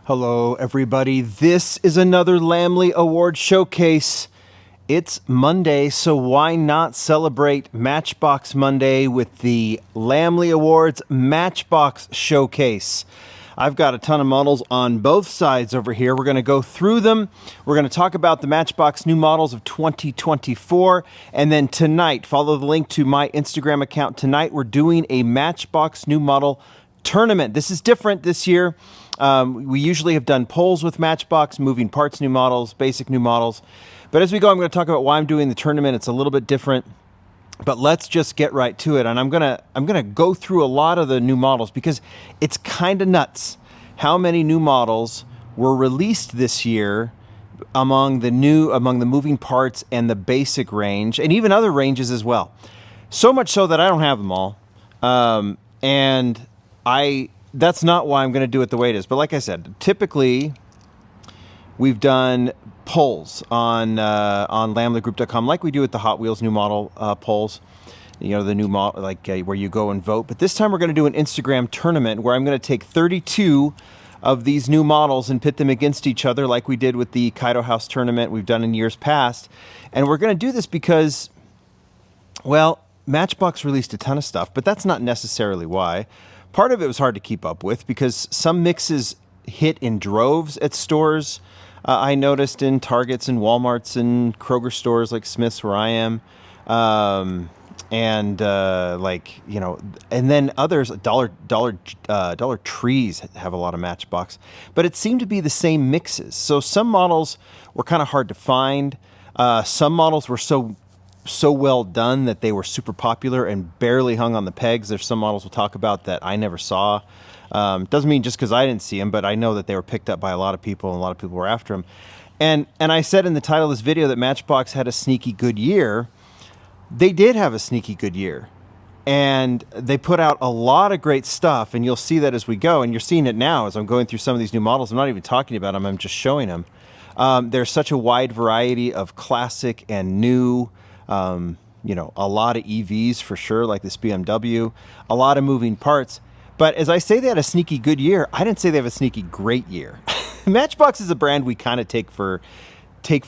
Hello, everybody. This is another Lamley Awards showcase. It's Monday, so why not celebrate Matchbox Monday with the Lamley Awards Matchbox Showcase? I've got a ton of models on both sides over here. We're going to go through them. We're going to talk about the Matchbox new models of 2024. And then tonight, follow the link to my Instagram account. Tonight, we're doing a Matchbox new model tournament. This is different this year. We usually have done polls with Matchbox, moving parts new models, basic new models. But as we go, I'm going to talk about why I'm doing the tournament. It's a little bit different. But let's just get right to it. And I'm gonna go through a lot of the new models because it's kind of nuts how many new models were released this year among the moving parts and the basic range, and even other ranges as well. So much so that I don't have them all. That's not why I'm going to do it the way it is. But like I said, typically we've done polls on lamleygroup.com like we do with the Hot Wheels new model polls. You know, the new model, where you go and vote. But this time we're going to do an Instagram tournament where I'm going to take 32 of these new models and pit them against each other like we did with the Kaido House tournament we've done in years past. And we're going to do this because, well, Matchbox released a ton of stuff, but that's not necessarily why. Part of it was hard to keep up with because some mixes hit in droves at stores. I noticed in Targets and Walmarts and Kroger stores like Smith's where I am. And then others, Dollar Trees have a lot of Matchbox, but it seemed to be the same mixes. So some models were kind of hard to find. Some models were so well done that they were super popular and barely hung on the pegs. There's some models we'll talk about that I never saw. Doesn't mean just because I didn't see them, but I know that they were picked up by a lot of people and a lot of people were after them. And I said in the title of this video that Matchbox had a sneaky good year. They did have a sneaky good year. And they put out a lot of great stuff, and you'll see that as we go. And you're seeing it now as I'm going through some of these new models. I'm not even talking about them, I'm just showing them. There's such a wide variety of classic and new. A lot of EVs for sure, like this BMW, a lot of moving parts. But as I say they had a sneaky good year, I didn't say they have a sneaky great year. Matchbox is a brand we kind of take for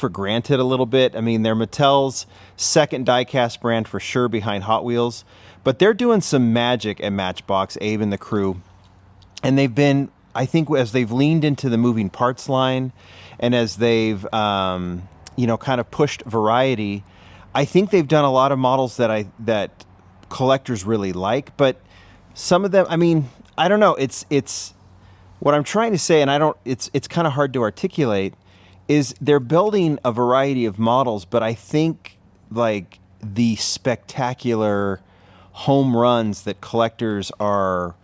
granted a little bit. I mean, they're Mattel's second diecast brand for sure behind Hot Wheels, but they're doing some magic at Matchbox, Abe and the crew. And they've been, I think, as they've leaned into the moving parts line and as they've, kind of pushed variety, I think they've done a lot of models that collectors really like, but some of them, I mean, I don't know. It's what I'm trying to say, and it's kind of hard to articulate, is they're building a variety of models, but I think like the spectacular home runs that collectors are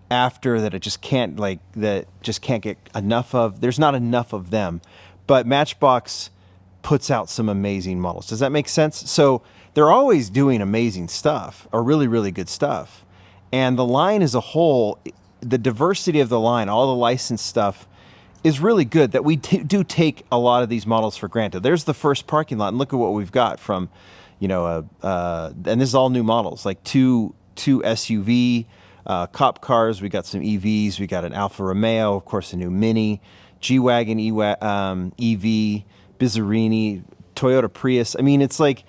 after that just can't get enough of. There's not enough of them, but Matchbox puts out some amazing models. Does that make sense? So they're always doing amazing stuff or really, really good stuff. And the line as a whole, the diversity of the line, all the licensed stuff is really good that we do take a lot of these models for granted. There's the first parking lot, and look at what we've got from, and this is all new models, like two SUV cop cars. We got some EVs. We got an Alfa Romeo, of course, a new Mini, G-Wagon EV, Bizzarini, Toyota Prius. I mean, it's like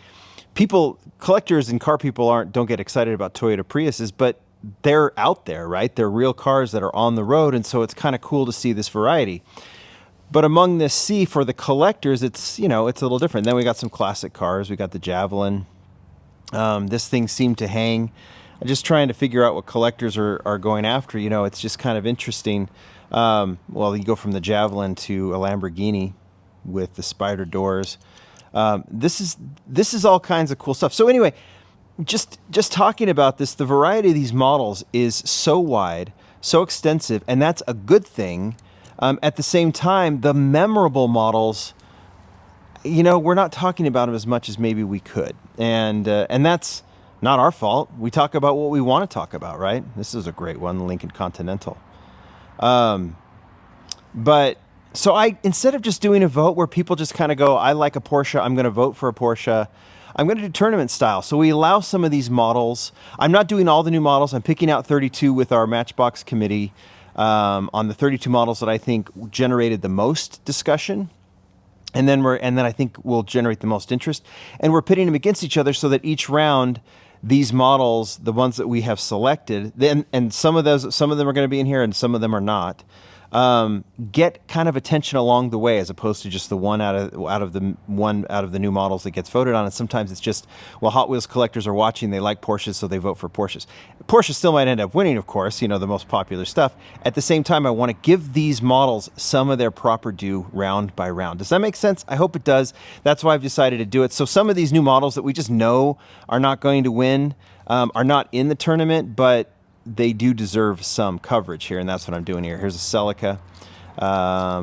collectors and car people don't get excited about Toyota Priuses, but they're out there, right? They're real cars that are on the road, and so it's kind of cool to see this variety. But among this sea, for the collectors, it's a little different. Then we got some classic cars. We got the Javelin. This thing seemed to hang. I'm just trying to figure out what collectors are going after. It's just kind of interesting. You go from the Javelin to a Lamborghini with the spider doors. This is all kinds of cool stuff. So anyway, just talking about this, the variety of these models is so wide, so extensive, and that's a good thing. At the same time, the memorable models, we're not talking about them as much as maybe we could, and that's not our fault. We talk about what we want to talk about, right? This is a great one, the Lincoln Continental. But so instead of just doing a vote where people just kind of go, I like a Porsche, I'm going to vote for a Porsche, I'm going to do tournament style. So we allow some of these models. I'm not doing all the new models. I'm picking out 32 with our Matchbox committee. on the 32 models that I think generated the most discussion. And then I think will generate the most interest. And we're pitting them against each other so that each round, these models, the ones that we have selected, then and some of them are going to be in here, and some of them are not. Get kind of attention along the way, as opposed to just the one out of the new models that gets voted on. And sometimes it's just, well, Hot Wheels collectors are watching, they like Porsches, so they vote for Porsches. Porsche still might end up winning, of course, the most popular stuff. At the same time, I want to give these models some of their proper due round by round. Does that make sense? I hope it does. That's why I've decided to do it. So some of these new models that we just know are not going to win are not in the tournament, but they do deserve some coverage here, and that's what I'm doing here. Here's a Celica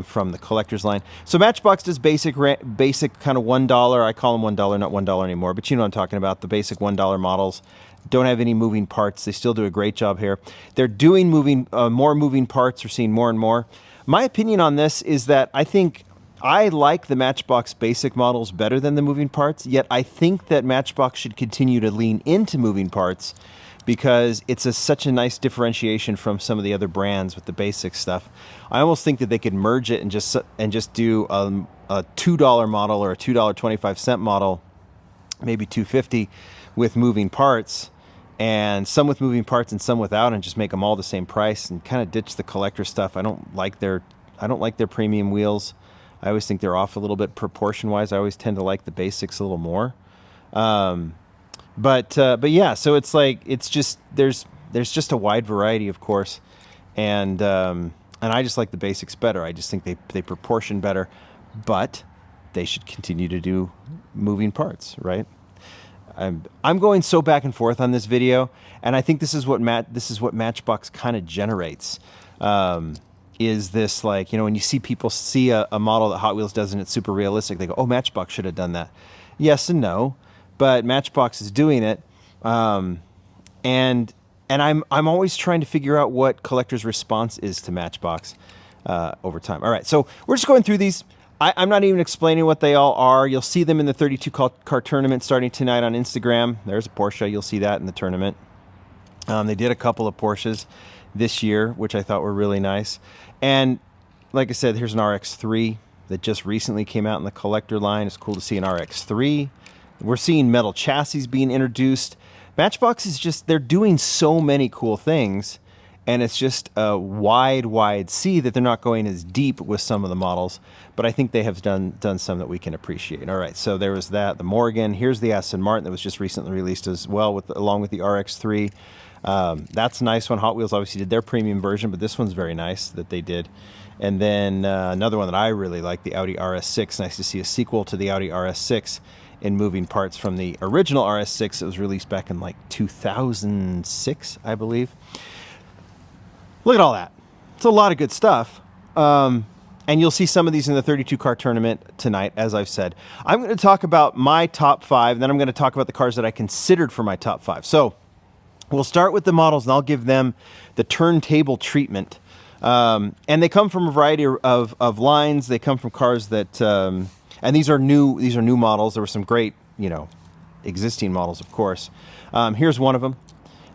from the collector's line. So Matchbox does basic kind of $1. I call them $1, not $1 anymore, but you know what I'm talking about. The basic $1 models don't have any moving parts. They still do a great job here. They're doing more moving parts. We're seeing more and more. My opinion on this is that I think I like the Matchbox basic models better than the moving parts, yet I think that Matchbox should continue to lean into moving parts, because it's such a nice differentiation from some of the other brands with the basic stuff. I almost think that they could merge it and just do a $2 model or a $2.25 model, maybe $2.50, with moving parts, and some with moving parts and some without, and just make them all the same price and kind of ditch the collector stuff. I don't like their premium wheels. I always think they're off a little bit proportion wise. I always tend to like the basics a little more. But yeah, so it's like, it's just, there's just a wide variety, of course. And I just like the basics better. I just think they proportion better, but they should continue to do moving parts, right? I'm going so back and forth on this video, and I think this is what Matchbox kind of generates. Is this, like, when you see people see a model that Hot Wheels does and it's super realistic, they go, oh, Matchbox should have done that. Yes and no. But Matchbox is doing it, and I'm always trying to figure out what collectors' response is to Matchbox over time. All right, so we're just going through these. I'm not even explaining what they all are. You'll see them in the 32 car tournament starting tonight on Instagram. There's a Porsche. You'll see that in the tournament. They did a couple of Porsches this year, which I thought were really nice. And like I said, here's an RX-3 that just recently came out in the collector line. It's cool to see an RX-3. We're seeing metal chassis being introduced. Matchbox is just, they're doing so many cool things, and it's just a wide sea that they're not going as deep with some of the models, but I think they have done some that we can appreciate. All right, so there was that, the Morgan. Here's the Aston Martin that was just recently released as well, along with the RX-3. That's a nice one. Hot Wheels obviously did their premium version, but this one's very nice that they did. And then another one that I really like, the Audi RS6. Nice to see a sequel to the Audi RS6 in moving parts from the original RS6 that was released back in like 2006, I believe. Look at all that. It's a lot of good stuff. And you'll see some of these in the 32 car tournament tonight, as I've said. I'm going to talk about my top 5, then I'm going to talk about the cars that I considered for my top 5. So we'll start with the models, and I'll give them the turntable treatment. And they come from a variety of lines. They come from cars that, and these are new models. There were some great, existing models, of course. Here's one of them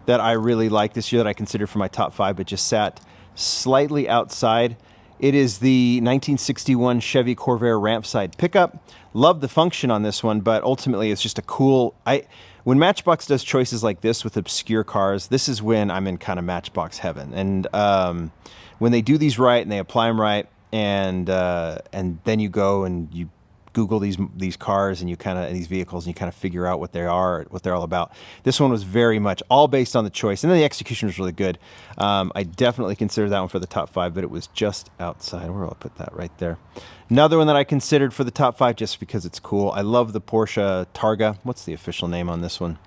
that I really like this year that I considered for my top 5, but just sat slightly outside. It is the 1961 Chevy Corvair ramp side pickup. Love the function on this one, but ultimately it's just a cool... When Matchbox does choices like this with obscure cars, this is when I'm in kind of Matchbox heaven. And when they do these right and they apply them right, and then you go and you Google these cars and these vehicles, and you kind of figure out what they're all about. This one was very much all based on the choice, and then the execution was really good. I definitely consider that one for the top 5, but it was just outside. Where will I put that? Right there. Another one that I considered for the top 5 just because it's cool. I love the Porsche Targa. What's the official name on this one?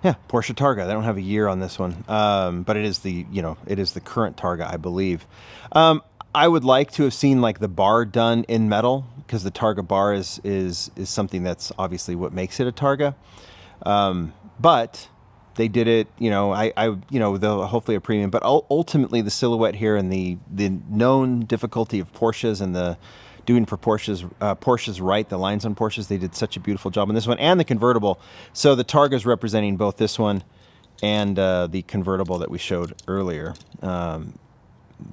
Yeah, Porsche Targa. They don't have a year on this one, but it is the current Targa, I believe. I would like to have seen like the bar done in metal, because the Targa bar is something that's obviously what makes it a Targa. But they did it, they'll hopefully a premium. But ultimately, the silhouette here and the known difficulty of Porsches and the doing for Porsches right, the lines on Porsches, they did such a beautiful job on this one, and the convertible. So the Targa is representing both this one and the convertible that we showed earlier.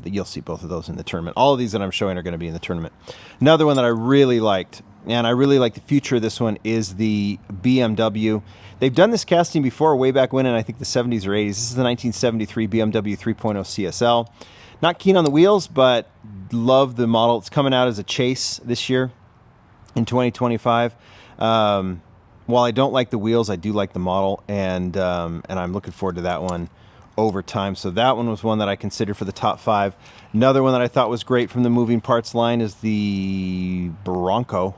You'll see both of those in the tournament. All of these that I'm showing are going to be in the tournament. Another one that I really liked, and I really like the future of this one, is the BMW. They've done this casting before way back when in I think the 70s or 80s. This is the 1973 BMW 3.0 CSL. Not keen on the wheels, but love the model. It's coming out as a chase this year in 2025. While I don't like the wheels, I do like the model, and I'm looking forward to that one over time. So that one was one that I considered for the top 5. Another one that I thought was great from the moving parts line is the Bronco.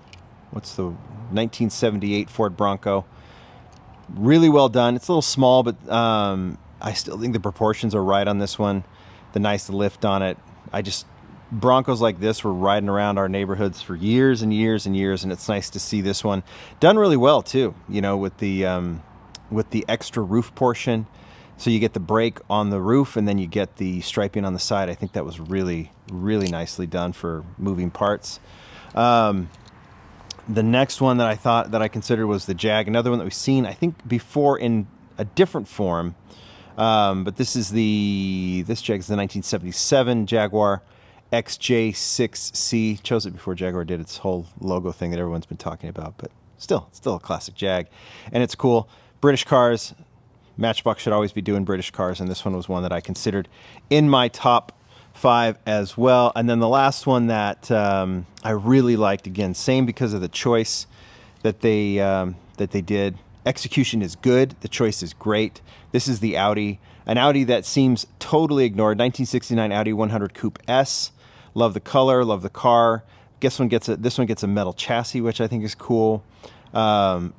What's the 1978 Ford Bronco? Really well done. It's a little small, but I still think the proportions are right on this one. The nice lift on it. Broncos like this were riding around our neighborhoods for years and years and years, and it's nice to see this one done really well too. You know, with the extra roof portion, so you get the brake on the roof, and then you get the striping on the side. I think that was really, really nicely done for moving parts. The next one that I considered was the Jag, another one that we've seen I think before in a different form, but this Jag's the 1977 Jaguar XJ6C. Chose it before Jaguar did its whole logo thing that everyone's been talking about, but still a classic Jag, and it's cool. British cars, Matchbox should always be doing British cars, and this one was one that I considered in my top 5 as well. And then the last one that I really liked, again, same because of the choice that they did. Execution is good. The choice is great. This is the Audi, an Audi that seems totally ignored. 1969 Audi 100 Coupe S. Love the color. Love the car. This one gets a metal chassis, which I think is cool.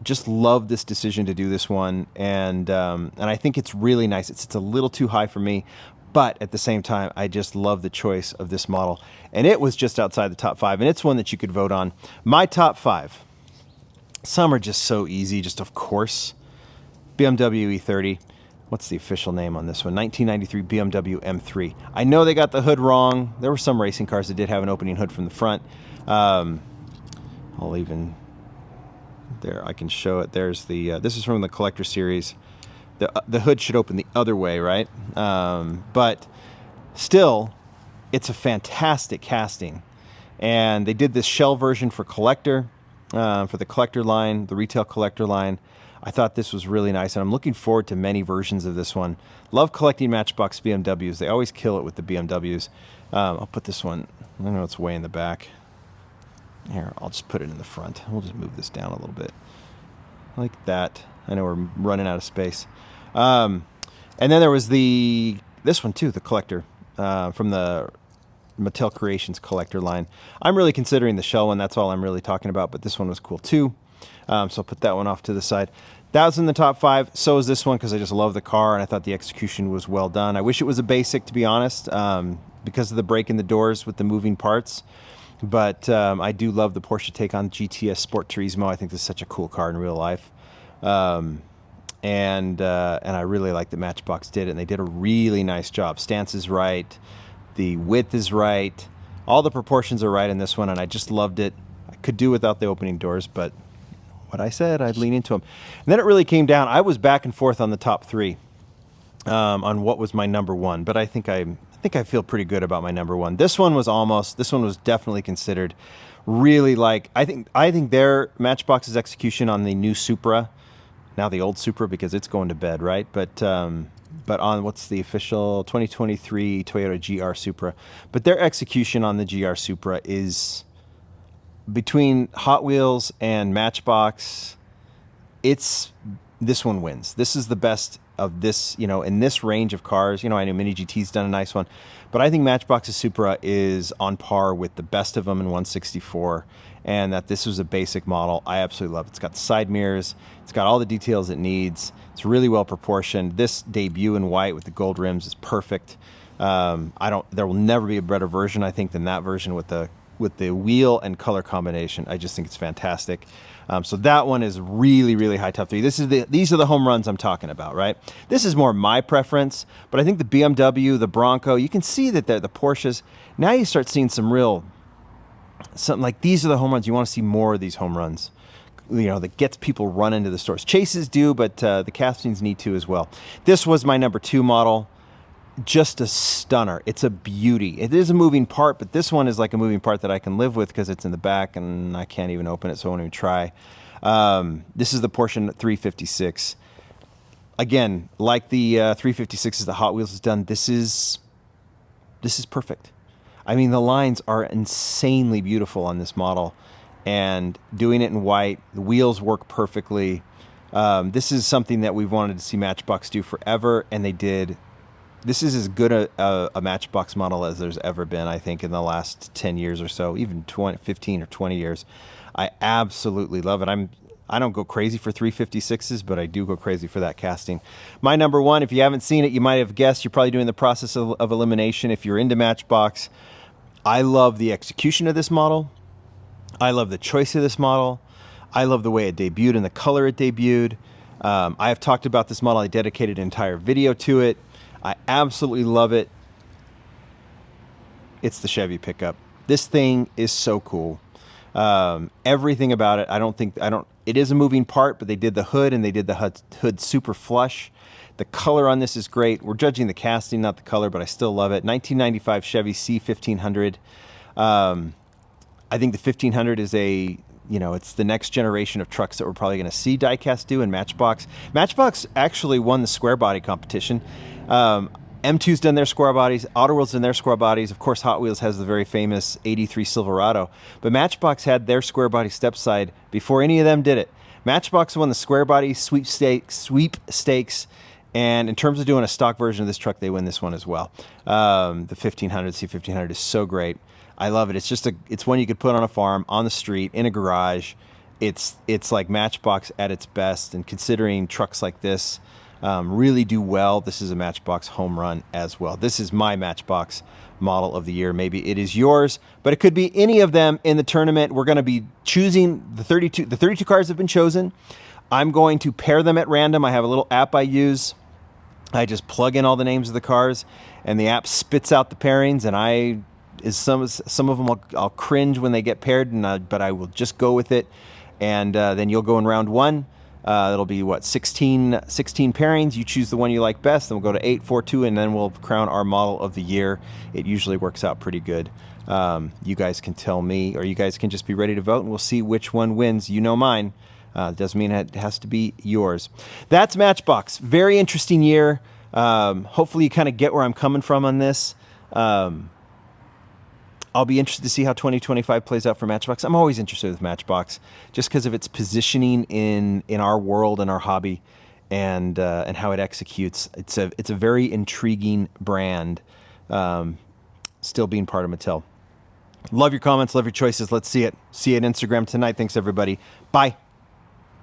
Just love this decision to do this one, and I think it's really nice. It's a little too high for me, but at the same time, I just love the choice of this model, and it was just outside the top 5, and it's one that you could vote on. My top 5. Some are just so easy, just of course. BMW E30. What's the official name on this one? 1993 BMW M3. I know they got the hood wrong. There were some racing cars that did have an opening hood from the front. I'll even... There, I can show it. There's the... this is from the Collector Series. The hood should open the other way, right? But still, it's a fantastic casting. And they did this shell version for Collector, for the Collector line, the retail Collector line. I thought this was really nice, and I'm looking forward to many versions of this one. Love collecting Matchbox BMWs. They always kill it with the BMWs. I'll put this one... I know it's way in the back. Here, I'll just put it in the front. We'll just move this down a little bit. Like that. I know we're running out of space. And then there was this one too, the Collector, from the Mattel Creations Collector line. I'm really considering the shell one. That's all I'm really talking about, but this one was cool too. So I'll put that one off to the side. That was in the top 5. So is this one, because I just love the car, and I thought the execution was well done. I wish it was a basic, to be honest, because of the break in the doors with the moving parts. But I do love the Porsche Taycan GTS Sport Turismo. I think this is such a cool car in real life. And I really like that Matchbox did it, and they did a really nice job. Stance is right. The width is right. All the proportions are right in this one, and I just loved it. I could do without the opening doors, but what I said, I'd lean into them. And then it really came down. I was back and forth on the top 3 on what was my number 1, but I think I feel pretty good about my number 1. This one was definitely considered really like, I think their Matchbox's execution on the new Supra, now the old Supra because it's going to bed, right? But on what's the official 2023 Toyota GR Supra, but their execution on the GR Supra is between Hot Wheels and Matchbox. This one wins. This is the best of this, in this range of cars. I know Mini GT's done a nice one, but I think Matchbox's Supra is on par with the best of them in 164, and that this was a basic model. I absolutely love it. It's got the side mirrors. It's got all the details it needs. It's really well proportioned. This debut in white with the gold rims is perfect. There will never be a better version, I think, than that version with the wheel and color combination. I just think it's fantastic. So that one is really, really high top 3. These are the home runs I'm talking about, right? This is more my preference, but I think the BMW, the Bronco, you can see that the Porsches, now you start seeing something like these are the home runs. You want to see more of these home runs. that gets people run into the stores. Chases do, but the castings need to as well. This was my number 2 model. Just a stunner. It's a beauty. It is a moving part, but this one is like a moving part that I can live with because it's in the back and I can't even open it, so I won't even try. This is the Porsche 356. Again, like the 356s the Hot Wheels has done, this is perfect. I mean, the lines are insanely beautiful on this model, and doing it in white, the wheels work perfectly. This is something that we've wanted to see Matchbox do forever, and they did. This is as good a Matchbox model as there's ever been, I think, in the last 10 years or so, even 15 or 20 years. I absolutely love it. I don't go crazy for 356s, but I do go crazy for that casting. My number 1, if you haven't seen it, you might have guessed, you're probably doing the process of elimination. If you're into Matchbox, I love the execution of this model. I love the choice of this model. I love the way it debuted and the color it debuted. I have talked about this model. I dedicated an entire video to it. I absolutely love it. It's the Chevy pickup. This thing is so cool. Everything about it. It is a moving part, but they did the hood and they did the hood super flush. The color on this is great. We're judging the casting, not the color, but I still love it. 1995 Chevy C1500. I think the 1500 is it's the next generation of trucks that we're probably going to see diecast do in Matchbox. Matchbox actually won the square body competition. M2's done their square bodies. Autoworld's done their square bodies. Of course, Hot Wheels has the very famous 83 Silverado. But Matchbox had their square body step side before any of them did it. Matchbox won the square body sweepstakes. And in terms of doing a stock version of this truck, they win this one as well. The 1500, C1500 is so great. I love it. It's one you could put on a farm, on the street, in a garage. It's like Matchbox at its best. And considering trucks like this really do well, this is a Matchbox home run as well. This is my Matchbox model of the year. Maybe it is yours, but it could be any of them in the tournament. We're going to be choosing the 32. The 32 cars have been chosen. I'm going to pair them at random. I have a little app I use. I just plug in all the names of the cars, and the app spits out the pairings. And some of them I'll cringe when they get paired, but I will just go with it. And then you'll go in round 1. It'll be 16 pairings. You choose the one you like best, then we'll go to 8, 4, 2, and then we'll crown our model of the year. It usually works out pretty good. You guys can tell me, or you guys can just be ready to vote, and we'll see which one wins. You know mine. Doesn't mean it has to be yours. That's Matchbox. Very interesting year. Hopefully you kind of get where I'm coming from on this. I'll be interested to see how 2025 plays out for Matchbox. I'm always interested with Matchbox just because of its positioning in our world and our hobby, and how it executes. It's a very intriguing brand, still being part of Mattel. Love your comments, love your choices. Let's see it. See you at Instagram tonight. Thanks, everybody. Bye.